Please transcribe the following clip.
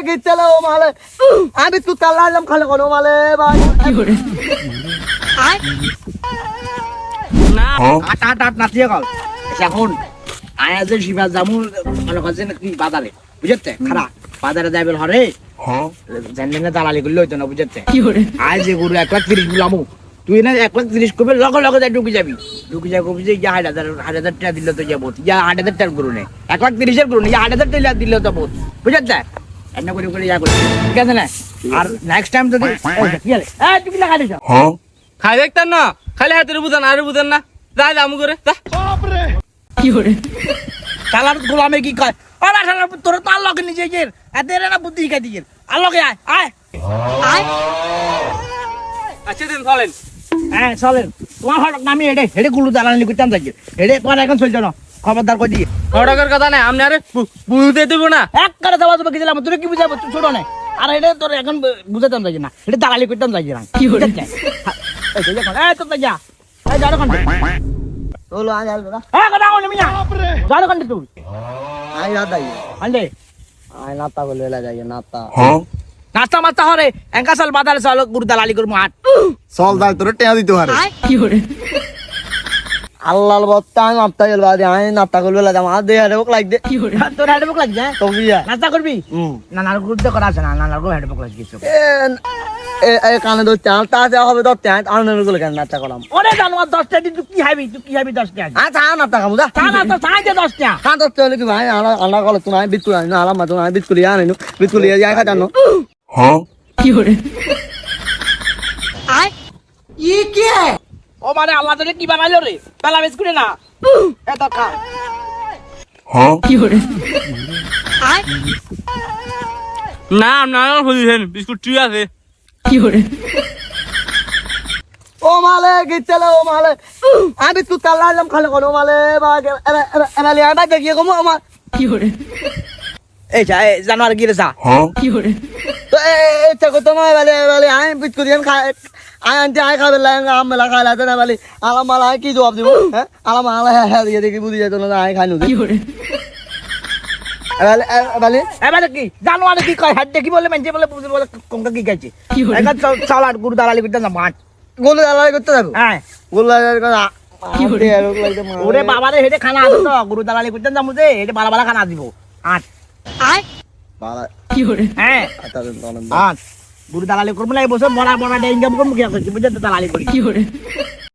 গিয়েছিল ও মালে আমি তো তালালাম খালে কোনো মালে ভাই না আট আট আট নাচিয়ে গেল এখন আয়া যে শিবা জামু মনে করছে না কি বাজারে বুঝতে খারাপ বাজারে যাইবেল হরে জানলে না দালালি করলে হইতো না বুঝতে আজ যে গরু 1,30,000 গুলামু তুই না 1,30,000 কবে লগে লগে যাই ঢুকে যাবি কবি যে 1,000 টাকা দিলে তো যাবো 8,000 টাকার গরু নেই 1,30,000 গরু নেই 8,000 টাকা দিলে তো বহুত বুঝতে এমন করে করে ইয়া করছি ঠিক আছে না আর নেক্সট টাইম যদি কি হলে তুই কি লাগা দিছ খাই দেখতেন না খালি হাতের বুঝান আর বুঝেন না যাই দাম করে কি করে তালার গোলামে কি কয় আরে শালা তোর তো আল্লাহকে নিজে গের এদের না বুদ্ধি শিখাই দিয়ের আল্লাহকে আয় আয় আয় আচ্ছা দিন চলেন হ্যাঁ চলেন তোমার হঠাৎ নামি হেডে গুলু দালালি করতাম যাই হেডে তোমার এখন চলছে না খবরদার কই দিয়ে টাকার কথা নাই আপনি আরে বুঝতে দেব না এক করে যাওয়া যাবে গেছিলাম তোর কি বুঝাবো তুই ছোট না আর এটা তোর এখন বুঝাতাম যাই না এটা দালালি করতাম যাই না কি হচ্ছে এই তো যা এই যাও কোন তোলো আজ আলবো না কথা বল মিয়া যাও কোন তুই আই দাদাই আন্ডে আই নাতা বলে লা যাই নাতা নাস্তা মাস্তা হরে এঙ্কা সাল বাজারে চল গুরু দালালি করবো আট চল দাই তোর টেয়া দিতে পারে কি করে আল্লাহ বত্তা আমি নাতা গেল বাদে আই নাতা করবে লা জামা দে আরে ওক লাগ দে কি করে তোর হেডে বুক লাগছে তো বিয়া নাস্তা করবি নানার গুরুত্ব করা আছে না নানার গো হেডে বুক লাগছে কিছু এ কানে ধরতে তা দেওয়া হবে ধরতে আনন্দ গুলো কেন নাতা করলাম ওরে জানোয়ার 10 টাকা তুই কি হাবি 10 টাকা আচ্ছা নাতা কামু যা তা না তো তাই যে 10 টাকা কান ধরতে হলে কি ভাই আলা কল তুমি আমি বিট করে না আলা মা তুমি আমি বিট করে আনো বিট করে যাই খা জানো কি করে আয় ই কি ও মানে আল্লাহ তোরে কি বানাইলো রে বেলা মিস করে না এত খা কি করে আয় না না বুঝছেন বিস্কুট ঠিক আছে কি করে ও মালে গিয়েছিল ও মালে আমি তো তালালাম খালে কোনো মালে ভাই এনালি আটা দেখিয়ে কমু আমার কি করে এই যা জানোয়ার গিরে যা কি করে তো এটা কত নয় বলে বলে আমি বিট করি খাই আই আনতে আই খাবে লাগে আম মেলা খাই লাগে না বলে আলাম মালা কি জবাব দিব হ্যাঁ আলাম মালা হ্যাঁ দিয়ে দেখি বুঝি যেত না আই খাই নুদি কি করে বলে বলে এবারে কি জানোয়ার কি কয় হাত দেখি বলে মেনজে বলে বুঝে বলে কোনটা কি খাইছে একা চাল আর গুরু দালালি করতে না মাঠ গোল দালালি করতে যাবো হ্যাঁ গোল দালালি করে কি করে ওরে বাবারে হেডে খানা আছে তো গুরু দালালি করতে যাবো যে হেডে বালা বালা খানা দিব আট আয় বালা কি করে হ্যাঁ আটা দেন আট গুরু দালালি করবো না এই বছর বড় বড় ইনকাম করবো কি বুঝতে দালালি করি কি করে